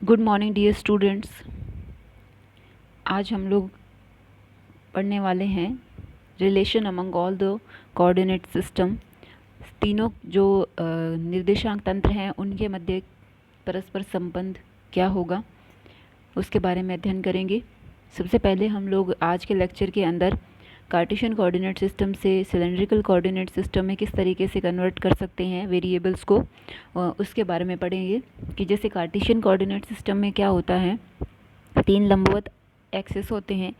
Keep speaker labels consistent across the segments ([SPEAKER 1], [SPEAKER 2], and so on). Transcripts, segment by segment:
[SPEAKER 1] Good morning dear students. आज हम लोग पढ़ने वाले हैं relation among all the coordinate system. तीनों जो निर्देशांक तंत्र हैं उनके मध्य परस्पर संबंध क्या होगा उसके बारे में अध्ययन करेंगे। सबसे पहले हम लोग आज के लेक्चर के अंदर कार्टेशियन कोऑर्डिनेट सिस्टम से सिलेंड्रिकल कोऑर्डिनेट सिस्टम में किस तरीके से कन्वर्ट कर सकते हैं वेरिएबल्स को, उसके बारे में पढ़ेंगे कि जैसे कार्टेशियन कोऑर्डिनेट सिस्टम में क्या होता है, तीन लंबवत एक्सिस होते हैं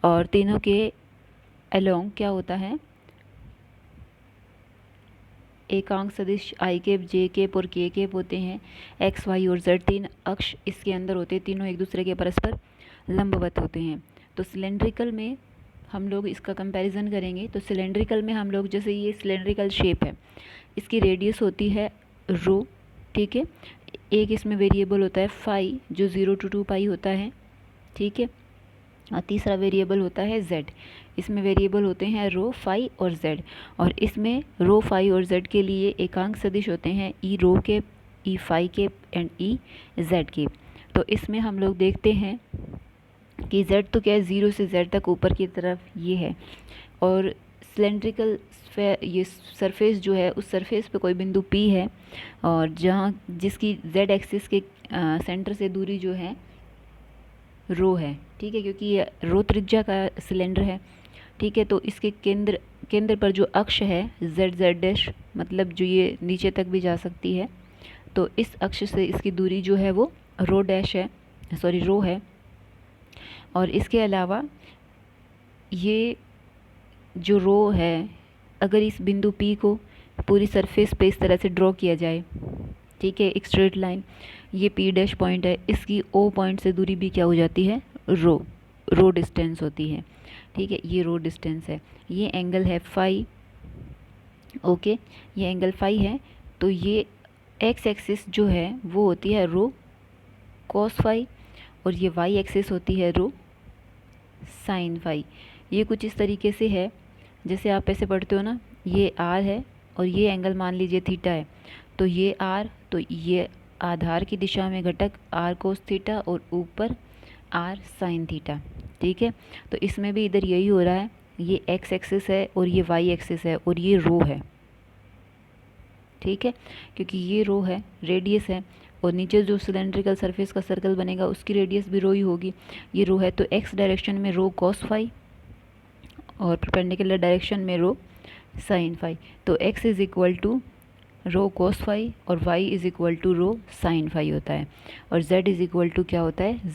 [SPEAKER 1] और तीनों के अलोंग क्या होता है, एकांक सदिश आई केप, जे केप और के केप होते हैं। एक्स वाई और जेड तीन अक्ष इसके अंदर होते हैं, तीनों एक दूसरे के परस्पर लंबवत होते हैं। तो सिलेंड्रिकल में हम लोग इसका कंपैरिजन करेंगे। तो सिलेंड्रिकल में हम लोग, जैसे ये सिलेंड्रिकल शेप है, इसकी रेडियस होती है रो, ठीक है। एक इसमें वेरिएबल होता है फाई जो 0 to 2 पाई होता है, ठीक है। और तीसरा वेरिएबल होता है z। इसमें वेरिएबल होते हैं रो, फाई और z। और इसमें रो, फाई और z के लिए एकांक सदिश होते हैं ई रो के, ई फाई के एंड ई z के। तो इसमें हम लोग देखते हैं कि z तो क्या है, 0 से z तक ऊपर की तरफ ये है। और सिलेंड्रिकल ये सरफेस जो है, उस सरफेस पे कोई बिंदु P है और जहाँ जिसकी z एक्सिस के सेंटर से दूरी जो है रो है, ठीक है, क्योंकि ये रो त्रिज्या का सिलेंडर है, ठीक है। तो इसके केंद्र पर जो अक्ष है z z डैश, मतलब जो ये नीचे तक भी जा सकती है, तो इस अक्ष से इसकी दूरी जो है वो रो डैश है, सॉरी रो है। और इसके अलावा ये जो रो है, अगर इस बिंदु P को पूरी सरफेस पे इस तरह से ड्रॉ किया जाए, ठीक है, एक स्ट्रेट लाइन, ये P डैश पॉइंट है, इसकी O पॉइंट से दूरी भी क्या हो जाती है, रो डिस्टेंस होती है, ठीक है। ये रो डिस्टेंस है, ये एंगल है फाई, ओके, ये एंगल फाई है। तो ये एक्स एक्सिस जो है वो होती है रो कॉस फाई और ये वाई एक्सिस होती है रो साइन फाई। ये कुछ इस तरीके से है, जैसे आप ऐसे पढ़ते हो ना, ये आर है और ये एंगल मान लीजिए थीटा है, तो ये आर, तो ये आधार की दिशा में घटक आर कोस थीटा और ऊपर आर साइन थीटा, ठीक है। तो इसमें भी इधर यही हो रहा है, ये एक्स एक्सिस है और ये वाई एक्सिस है और ये रो है, ठीक है, क्योंकि ये रो है, रेडियस है, और नीचे जो सिलेंड्रिकल सरफेस का सर्कल बनेगा उसकी रेडियस भी रो ही होगी, ये रो है। तो एक्स डायरेक्शन में रो कॉस फाई और परपेंडिकुलर डायरेक्शन में रो साइन फाई। तो x is equal to rho cos phi और y is equal to rho sine phi होता है। और z इज़ इक्वल टू क्या होता है,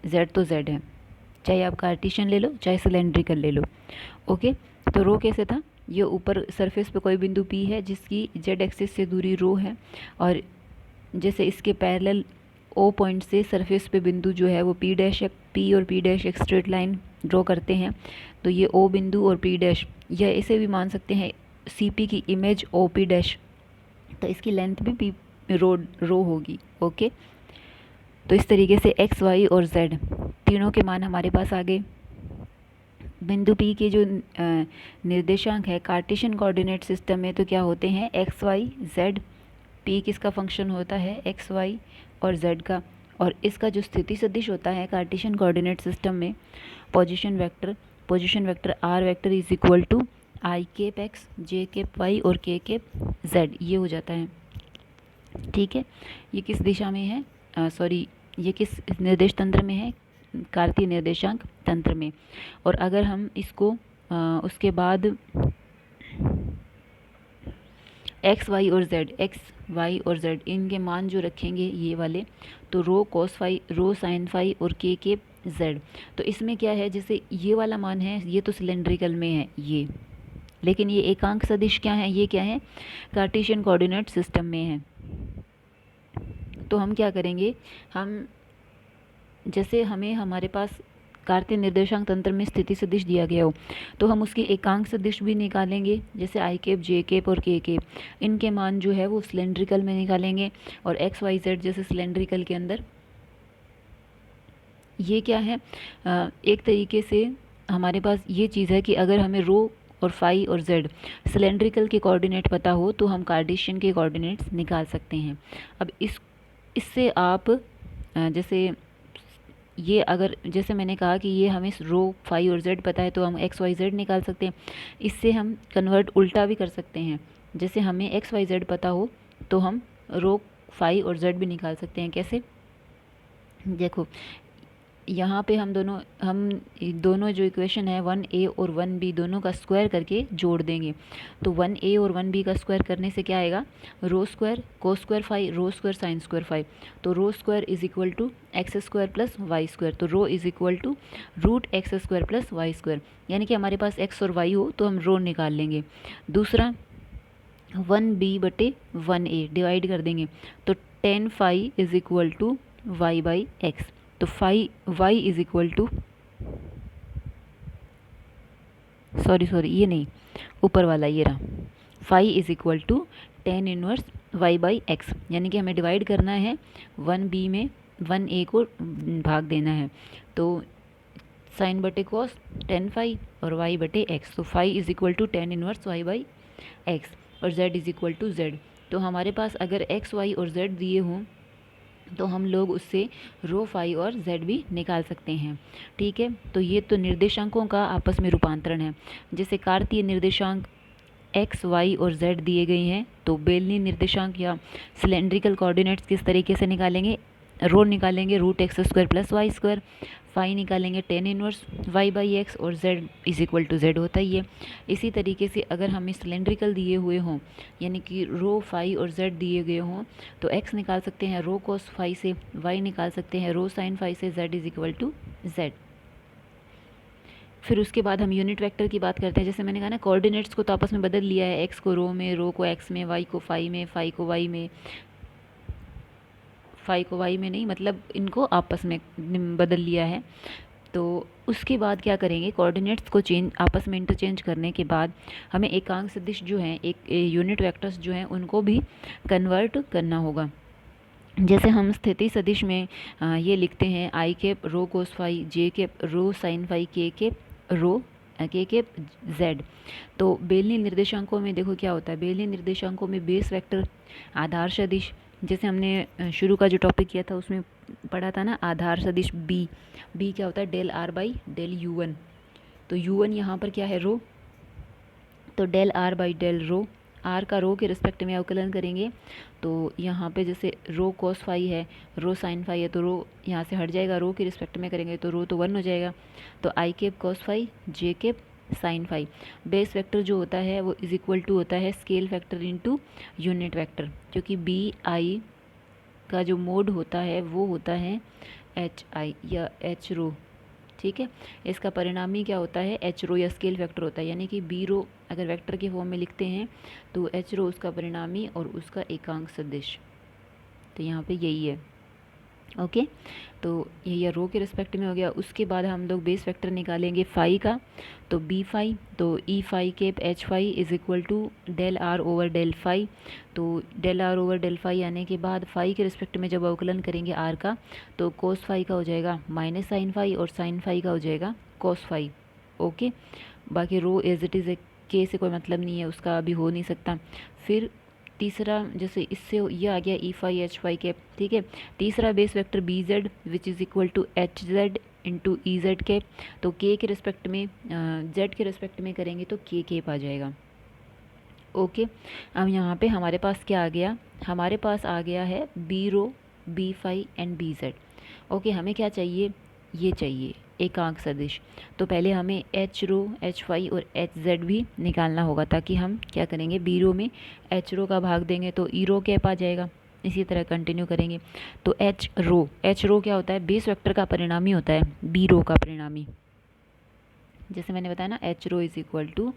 [SPEAKER 1] z तो z है, चाहे आप कार्टेशियन ले लो चाहे सिलेंड्रिकल ले लो, ओके। तो रो कैसे था, ये ऊपर सरफेस पे कोई बिंदु P है जिसकी z एक्सिस से दूरी रो है, और जैसे इसके पैरेलल O पॉइंट से सरफेस पे बिंदु जो है वो P डैश है, P और P डैश एक स्ट्रेट लाइन ड्रॉ करते हैं, तो ये O बिंदु और P डैश, या इसे भी मान सकते हैं CP की इमेज OP डैश, तो इसकी लेंथ भी P रो होगी, ओके। तो इस तरीके से x, y और z तीनों के मान हमारे पास आ गए। बिंदु P के जो निर्देशांक है कार्टेशियन कोऑर्डिनेट सिस्टम में, तो क्या होते हैं, x, y, z। P किसका फंक्शन होता है, x, y और z का। और इसका जो स्थिति सदिश होता है कार्टेशियन कोऑर्डिनेट सिस्टम में, position vector r vector is equal to i cap x, j cap y और के केप जेड, ये हो जाता है, ठीक है। ये किस दिशा में है, ये किस निर्देश तंत्र में है, कार्तीय निर्देशांक तंत्र में। और अगर हम इसको उसके बाद एक्स वाई और जेड इनके मान जो रखेंगे ये वाले, तो rho cos phi, rho sine phi और के जेड। तो इसमें क्या है, जैसे ये वाला मान है, ये तो सिलेंड्रिकल में है ये, लेकिन ये एकांक सदिश क्या है, ये क्या है, कार्टेशियन कोऑर्डिनेट सिस्टम में है। तो हम क्या करेंगे, हम जैसे हमारे पास कार्तीय निर्देशांक तंत्र में स्थिति सदिश दिया गया हो, तो हम उसके एकांक सदिश भी निकालेंगे, जैसे आई केप, जे केप और के केप, इनके मान जो है वो सिलेंड्रिकल में निकालेंगे। और एक्स वाई जेड जैसे सिलेंड्रिकल के अंदर ये क्या है, एक तरीके से हमारे पास ये चीज़ है कि अगर हमें रो और फाई और जेड सिलेंड्रिकल के कोऑर्डिनेट पता हो तो हम कार्टेशियन के कोऑर्डिनेट्स निकाल सकते हैं। अब इससे आप जैसे ये अगर जैसे मैंने कहा कि ये हमें रो फाई और जेड पता है तो हम एक्स वाई जेड निकाल सकते हैं। इससे हम कन्वर्ट उल्टा भी कर सकते हैं, जैसे हमें एक्स वाई जेड पता हो तो हम रो फाई और जेड भी निकाल सकते हैं। कैसे? देखो यहाँ पे हम दोनों जो इक्वेशन है 1a और 1b दोनों का स्क्वायर करके जोड़ देंगे। तो 1a और 1b का स्क्वायर करने से क्या आएगा? Rho square cos square phi rho square sine square phi. तो rho square is equal to x square plus y square. तो rho is equal to root x square plus y square, यानी कि हमारे पास x और Y हो तो हम रो निकाल लेंगे। दूसरा 1b बटे 1a डिवाइड कर देंगे तो tan phi is equal to y by x. तो phi y is equal to sorry ये नहीं, ऊपर वाला ये रहा, phi is equal to tan inverse y by x, यानी कि हमें डिवाइड करना है 1b में 1a को भाग देना है। तो साइन बटे कॉस टेन फाई और वाई बटे एक्स। तो phi is equal to tan inverse y by x और z is equal to z. तो हमारे पास अगर एक्स वाई और z दिए हों तो हम लोग उससे रो फाई और जेड भी निकाल सकते हैं। ठीक है, तो ये तो निर्देशांकों का आपस में रूपांतरण है। जैसे कार्तीय निर्देशांक एक्स वाई और जेड दिए गए हैं तो बेलनी निर्देशांक या सिलेंड्रिकल कोऑर्डिनेट्स किस तरीके से निकालेंगे? रो निकालेंगे root x square plus y square, phi निकालेंगे tan inverse y by x और z is equal to z होता ही है। इसी तरीके से अगर हमें सिलेंड्रिकल दिए हुए हों, यानी कि रो फाई और जेड दिए गए हों, तो एक्स निकाल सकते हैं रो कोस फाई से, वाई निकाल सकते हैं रो साइन फाई से, z is equal to z. फिर उसके बाद हम यूनिट वेक्टर की बात करते हैं। जैसे मैंने कहा ना, कोऑर्डिनेट्स को तो आपस में बदल लिया है, एक्स को रो में, रो को एक्स में, वाई को फाई में, फाई को वाई में, फाई को वाई में नहीं, मतलब इनको आपस में बदल लिया है। तो उसके बाद क्या करेंगे? कोऑर्डिनेट्स को आपस में इंटरचेंज करने के बाद हमें एकांक सदिश जो हैं, एक यूनिट वेक्टर्स जो हैं, उनको भी कन्वर्ट करना होगा। जैसे हम स्थिति सदिश में ये लिखते हैं i cap rho cos phi, j cap rho sine phi, k cap rho k cap Z. तो बेलनी निर्देशांकों में देखो क्या होता है, बेलनी निर्देशांकों में बेस वेक्टर, आधार सदिश, जैसे हमने शुरू का जो टॉपिक किया था उसमें पढ़ा था ना, आधार सदिश बी क्या होता है? Del r by del u1। तो u1 यहाँ पर क्या है? रो। तो del r by del rho, r का रो के रिस्पेक्ट में अवकलन करेंगे तो यहाँ पे जैसे रो कॉस फाई है, रो साइन फाई है, तो रो यहाँ से हट जाएगा, रो के रिस्पेक्ट में करेंगे तो रो तो 1 हो जाएगा। तो i cap cos phi, j cap sine phi. Base vector जो होता है वो इज इक्वल टू होता है scale factor into unit vector, क्योंकि बी आई का जो मोड होता है वो होता है एच आई या एच रो। ठीक है, इसका परिणामी क्या होता है? एच रो या स्केल फैक्टर होता है, यानी कि बी रो अगर वेक्टर के फॉर्म में लिखते हैं तो एच रो उसका परिणामी और उसका एकांक सदिश। तो यहाँ पे यही है। ओके, तो ये रो के रिस्पेक्ट में हो गया। उसके बाद हम लोग बेस वेक्टर निकालेंगे फाई का, तो बी फाई, तो e phi cap h phi is equal to del r over del phi. तो del r over del phi आने के बाद फाई के रिस्पेक्ट में जब अवकलन करेंगे आर का, तो कोस फाई का हो जाएगा माइनस साइन फाई और साइन फाई का हो जाएगा कोस फाई। ओके, बाकी रो एज इट इज़ के से कोई मतलब नहीं है, उसका अभी हो नहीं सकता। फिर तीसरा, जैसे इससे ये आ गया e phi h phi cap. ठीक है, तीसरा base vector b z which is equal to h z into e z cap. तो के रिस्पेक्ट में जेड के रिस्पेक्ट में करेंगे तो के कैप आ जाएगा। ओके, अब यहाँ पे हमारे पास क्या आ गया? हमारे पास आ गया है b rho, b phi and b z. Okay, हमें क्या चाहिए? ये चाहिए एकांक सदिश। तो पहले हमें एच रो, एच फाई और एच जेड भी निकालना होगा, ताकि हम क्या करेंगे? बी रो में एच रो का भाग देंगे तो ई रो कैप आ जाएगा। इसी तरह कंटिन्यू करेंगे तो एच रो क्या होता है? बेस वेक्टर का परिणामी होता है, बी रो का परिणामी। जैसे मैंने बताया ना, h rho is equal to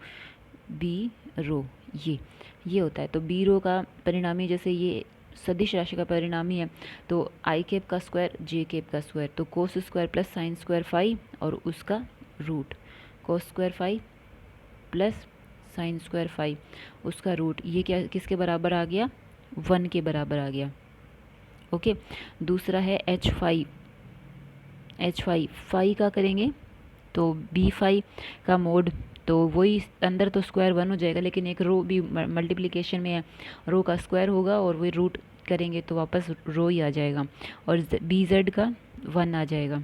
[SPEAKER 1] b rho, ये होता है। तो बी रो का परिणामी, जैसे ये सदिश राशि का परिणामी है, तो आई केप का स्क्वायर, जे केप का स्क्वायर, तो cos square plus sine square phi और उसका root, cos square phi plus sine square phi उसका रूट, ये क्या किसके बराबर आ गया? 1 के बराबर आ गया। ओके, दूसरा है एच फाई का करेंगे तो बी फाई का मोड, तो वही अंदर तो स्क्वायर 1 हो जाएगा, लेकिन एक रो भी मल्टीप्लिकेशन में है, रो का स्क्वायर होगा और वही रूट करेंगे तो वापस रो ही आ जाएगा और बी जेड का 1 आ जाएगा।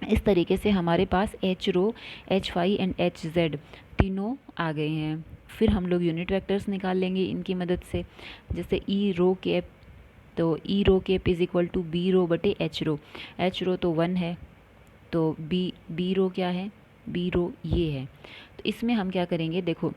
[SPEAKER 1] इस तरीके से हमारे पास h rho, h phi and h z तीनों आ गए हैं। फिर हम लोग यूनिट वेक्टर्स निकाल लेंगे इनकी मदद से। जैसे ई रो कैप, तो e rho cap is equal to b rho बटे एच रो। एच रो तो 1 है, तो बी रो क्या है, बी रो ये है। तो इसमें हम क्या करेंगे, देखो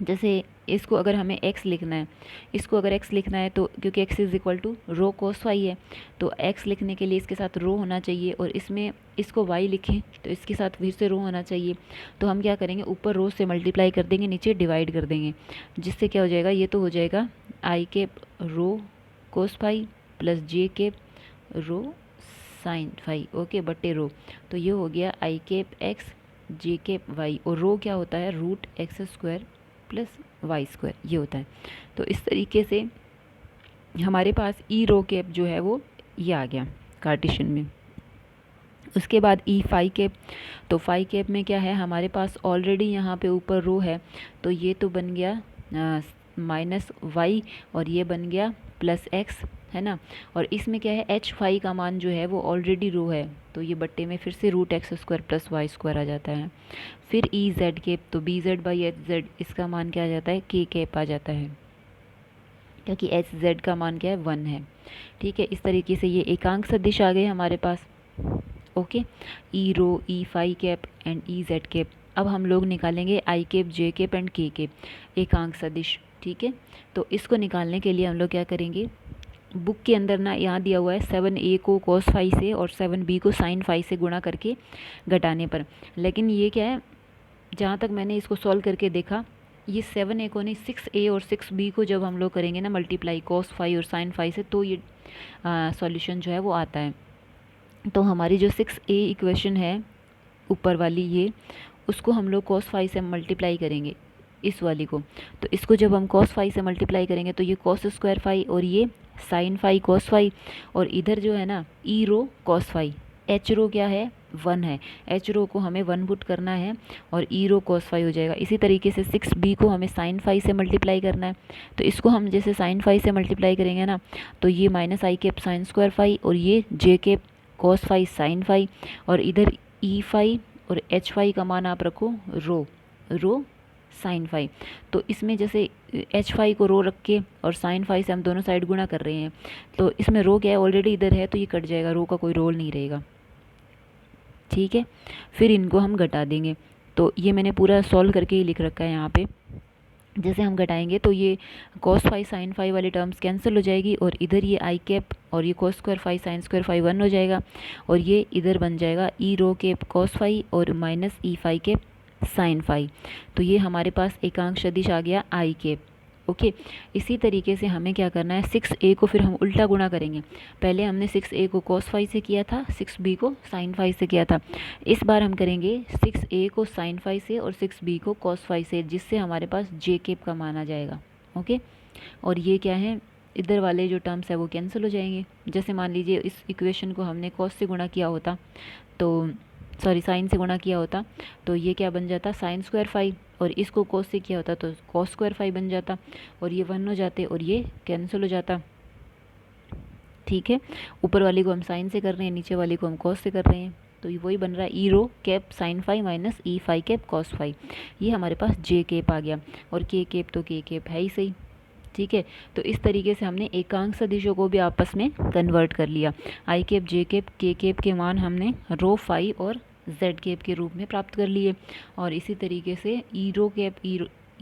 [SPEAKER 1] जैसे इसको अगर हमें x लिखना है, इसको अगर x लिखना है तो क्योंकि x is equal to rho cos y है, तो x लिखने के लिए इसके साथ रो होना चाहिए, और इसमें इसको y लिखें तो इसके साथ फिर से रो होना चाहिए। तो हम क्या करेंगे, ऊपर रो से मल्टीप्लाई कर देंगे, नीचे डिवाइड कर देंगे, जिससे क्या हो जाएगा, ये तो हो जाएगा i cap rho cos phi plus j cap rho sine phi, okay, बटे रो। तो ये हो गया i cap x j cap y, और रो क्या होता है, root x square plus y square, ये होता है। तो इस तरीके से हमारे पास ई रो कैप जो है वो ये आ गया कार्टेशियन में। उसके बाद ई फाई कैप, तो फाई कैप में क्या है, हमारे पास ऑलरेडी यहाँ पे ऊपर रो है, तो ये तो बन गया माइनस वाई और ये बन गया प्लस एक्स, है ना। और इसमें क्या है, एच फाई का मान जो है वो ऑलरेडी रो है, तो ये बट्टे में फिर से root x square plus y square आ जाता है। फिर ई जेड कैप, तो b z by h z, इसका मान क्या आ जाता है, के कैप आ जाता है, क्योंकि एच जेड का मान क्या है, 1 है। ठीक है, इस तरीके से ये एकांक सदिश आ गए हमारे पास। Okay, e rho, e phi cap and e z cap. अब हम लोग निकालेंगे i cap, j cap and k cap एकांक सदिश। ठीक है, तो इसको निकालने के लिए हम लोग क्या करेंगे, बुक के अंदर ना यहाँ दिया हुआ है 7a को cos फाई से और 7b को sin फाई से गुणा करके घटाने पर, लेकिन ये क्या है, जहाँ तक मैंने इसको सॉल्व करके देखा, ये 7a को नहीं 6a और 6b को जब हम लोग करेंगे ना मल्टीप्लाई cos फाई और sin फाई से, तो ये सॉल्यूशन जो है वो आता है। तो हमारी जो 6a इक्वेशन है ऊपर वाली, ये उसको हम लोग cos फाई से मल्टीप्लाई करेंगे इस वाली को। तो इसको जब हम cos फाई से मल्टीप्लाई करेंगे तो ये cos स्क्वायर फाई और ये साइन फाई cos फाई, और इधर जो है ना ई रो cos फाई, एच रो क्या है, 1 है, एच रो को हमें 1 पुट करना है और ई रो cos फाई हो जाएगा। इसी तरीके से 6b को हमें साइन फाई से मल्टीप्लाई करना है, तो इसको हम जैसे साइन फाई से मल्टीप्लाई करेंगे ना, तो ये minus i cap sine square phi और ये j cap cos phi sine phi, और इधर ई फाई और एच फाई का मान आप रखो रो साइन फाई। तो इसमें जैसे एच फाई को रो रख के और साइन फाई से हम दोनों साइड गुणा कर रहे हैं, तो इसमें रो क्या है, ऑलरेडी इधर है, तो ये कट जाएगा, रो का कोई रोल नहीं रहेगा। ठीक है, फिर इनको हम घटा देंगे। तो ये मैंने पूरा सॉल्व करके ही लिख रखा है यहाँ पे। जैसे हम घटाएंगे तो ये cos फाई साइन फाई वाली टर्म्स कैंसिल हो जाएगी, और इधर ये आई कैप और ये cos square phi sine square phi 1 हो जाएगा, और ये इधर बन जाएगा e rho cap cos phi और minus e phi cap sine phi. तो ये हमारे पास एकांक सदिश आ गया आई कैप। ओके, इसी तरीके से हमें क्या करना है, 6a को फिर हम उल्टा गुणा करेंगे। पहले हमने 6a को cos फाई से किया था, 6b को साइन फाई से किया था। इस बार हम करेंगे 6a को साइन फाई से और 6b को cos फाई से, जिससे हमारे पास जे कैप का मान आ जाएगा। ओके, और ये क्या है, इधर वाले जो टर्म्स है वो कैंसिल हो जाएंगे। जैसे मान लीजिए इस इक्वेशन को हमने cos से गुणा किया होता, तो सॉरी साइन से गुणा किया होता, तो ये क्या बन जाता, साइन स्क्वायर फाई, और इसको cos से किया होता तो cos स्क्वायर फाई बन जाता, और ये 1 हो जाते और ये कैंसिल हो जाता। ठीक है, ऊपर वाली को हम साइन से कर रहे हैं, नीचे वाली को हम cos से कर रहे हैं, तो ये वही बन रहा है e rho cap sine phi minus e phi cap cos phi. ये हमारे पास जे कैप आ गया, और के कैप तो के कैप है ही सही। ठीक है, तो इस तरीके से हमने एकांक सदिशों को भी आपस में कन्वर्ट कर लिया। आई कैप, जे कैप, के कैप के मान हमने रो फाई और जेड कैप के रूप में प्राप्त कर लिए, और इसी तरीके से ई रो कैप,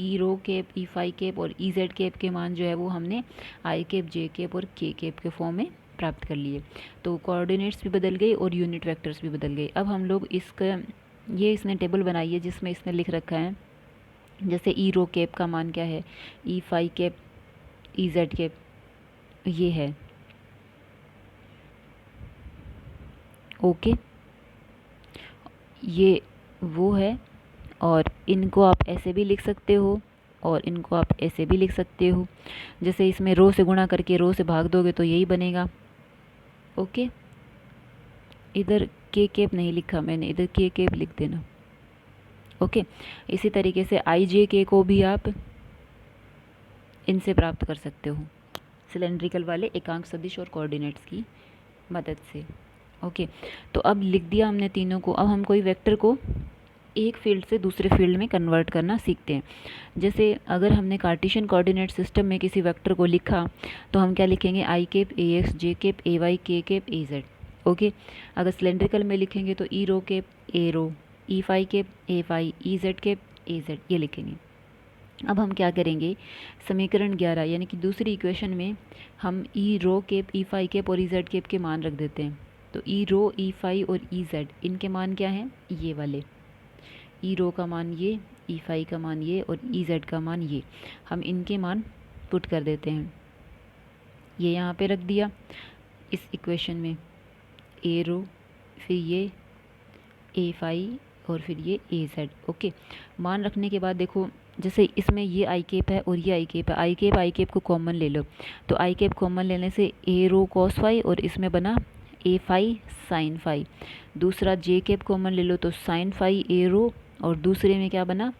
[SPEAKER 1] ई रो कैप, ई फाई कैप और ई जेड कैप के मान जो है वो हमने आई कैप, जे कैप और के कैप के फॉर्म में प्राप्त कर लिए। तो कोऑर्डिनेट्स भी बदल गए और यूनिट वेक्टर्स भी बदल गए। अब हम लोग इसका ये इसने टेबल बनाई है जिसमें इसने लिख रखा है, जैसे ई रो कैप का मान क्या है, e phi cap, e z cap ये है। ओके, ये वो है, और इनको आप ऐसे भी लिख सकते हो और इनको आप ऐसे भी लिख सकते हो। जैसे इसमें रो से गुणा करके रो से भाग दोगे तो यही बनेगा। ओके, इधर के कैप नहीं लिखा मैंने, इधर के कैप लिख देना। ओके, इसी तरीके से आई जे के को भी आप इनसे प्राप्त कर सकते हो। सिलेंड्रिकल वाले एकांक सदिश और कोऑर्डिनेट्स की मदद से। ओके, तो अब लिख दिया हमने तीनों को। अब हम कोई वेक्टर को एक फील्ड से दूसरे फील्ड में कन्वर्ट करना सीखते हैं। जैसे अगर हमने कार्टेशियन कोऑर्डिनेट सिस्टम में किसी वेक्टर को लिखा तो हम क्या लिखेंगे, i cap a x j cap a y k cap a z. Okay, अगर सिलेंड्रिकल में लिखेंगे तो e rho cap a rho, e phi cap a phi, e z cap a z, ये लिखेंगे। अब हम क्या करेंगे, समीकरण 11 यानी कि दूसरी इक्वेशन में हम ई rho cap e phi cap और ई जेड केप के मान रख देते हैं। तो ई रो ई फाई और ई जेड इनके मान क्या हैं, ये वाले, ई रो का मान ये, ई फाई का मान ये और ई जेड का मान ये, हम इनके मान पुट कर देते हैं। ये यहाँ पे रख दिया इस इक्वेशन में, ए रो फिर ये ए फाई और फिर ये ए जेड। ओके, मान रखने के बाद देखो जैसे इसमें ये आई केप है और ये आई केप है, आई केप को कॉमन ले लो, तो आई केप कॉमन लेने से ए रो कॉस फाई और इसमें बना ए फाई साइन फाई। दूसरा जे केप कॉमन ले लो तो साइन फाई ए रो और दूसरे में क्या बना,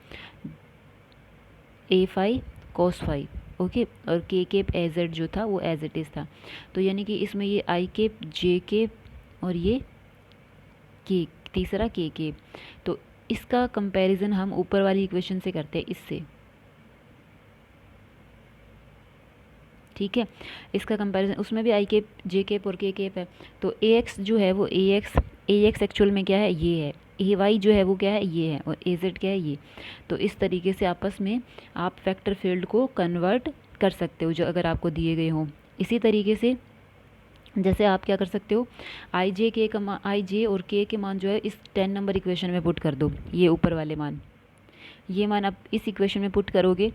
[SPEAKER 1] ए फाई कॉस फाई। ओके, और के केप ए जेड जो था वो एज इट इज़ था। तो यानी कि इसमें ये आई केप जे केप और ये के, तीसरा के केप। तो इसका कंपैरिजन हम ऊपर वाली इक्वेशन से करते हैं, इससे, ठीक है। इसका कंपैरिजन, उसमें भी आई केप जे केप और के केप है, तो ए एक्स जो है वो ए एक्स एक्चुअल में क्या है, ये है, ए वाई जो है वो क्या है, ये है, और ए जेड क्या है, ये। तो इस तरीके से आपस में आप वेक्टर फील्ड को कन्वर्ट कर सकते हो जो अगर आपको दिए गए हों। इसी तरीके से जैसे आप क्या कर सकते हो, आई जे और के मान जो है इस 10 नंबर इक्वेशन में पुट कर दो, ये ऊपर वाले मान, ये मान आप इस इक्वेशन में पुट करोगे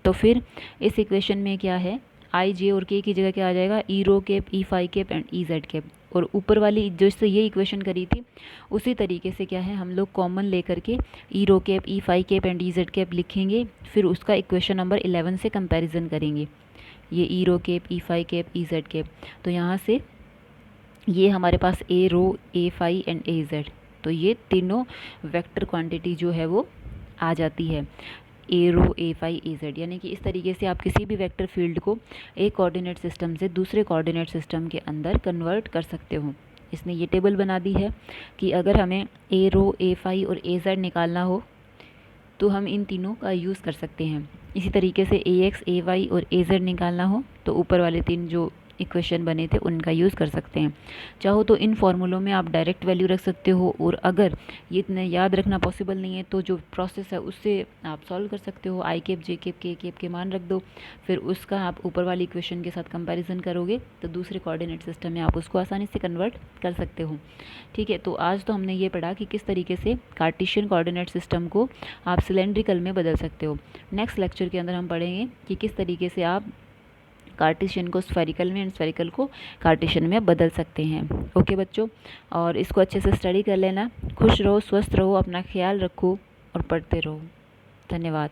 [SPEAKER 1] तो फिर इस इक्वेशन में क्या है, आई जे और के की जगह क्या आ जाएगा, e rho cap e phi cap and e z cap. और ऊपर वाली जिससे ये इक्वेशन करी थी उसी तरीके से क्या है, हम लोग कॉमन लेकर के e rho cap e phi cap and e z cap लिखेंगे, फिर उसका इक्वेशन नंबर 11 से कंपैरिजन करेंगे, ये e rho cap e phi cap e z cap. तो यहाँ से ये हमारे पास a rho a phi and a z, तो ये तीनों वेक्टर क्वांटिटी जो है वो आ जाती है, ए rho a phi A Z. यानी कि इस तरीके से आप किसी भी वेक्टर फील्ड को एक कोऑर्डिनेट सिस्टम से दूसरे कोऑर्डिनेट सिस्टम के अंदर कन्वर्ट कर सकते हो। इसने ये टेबल बना दी है कि अगर हमें ए रो ए फाई और ए जेड निकालना हो तो हम इन तीनों का यूज़ कर सकते हैं। इसी तरीके से ए एक्स ए वाई और ए जेड निकालना हो तो ऊपर वाले तीन जो इक्वेशन बने थे उनका यूज़ कर सकते हैं। चाहो तो इन फॉर्मूलों में आप डायरेक्ट वैल्यू रख सकते हो, और अगर ये इतने याद रखना पॉसिबल नहीं है तो जो प्रोसेस है उससे आप सॉल्व कर सकते हो। आई केप जे केप के केप के मान रख दो, फिर उसका आप ऊपर वाली इक्वेशन के साथ कंपैरिजन करोगे तो दूसरे कोऑर्डिनेट सिस्टम में आप उसको आसानी से कन्वर्ट कर सकते हो। ठीक है, तो आज तो हमने ये पढ़ा कि किस तरीके से कार्टेशियन कोऑर्डिनेट सिस्टम को आप सिलेंड्रिकल में बदल सकते हो। नेक्स्ट लेक्चर के अंदर हम पढ़ेंगे कि किस तरीके से आप कार्टेशियन को स्फेरिकल में एंड स्फेरिकल को कार्टेशियन में बदल सकते हैं। ओके बच्चों, और इसको अच्छे से स्टडी कर लेना। खुश रहो, स्वस्थ रहो, अपना ख्याल रखो और पढ़ते रहो। धन्यवाद।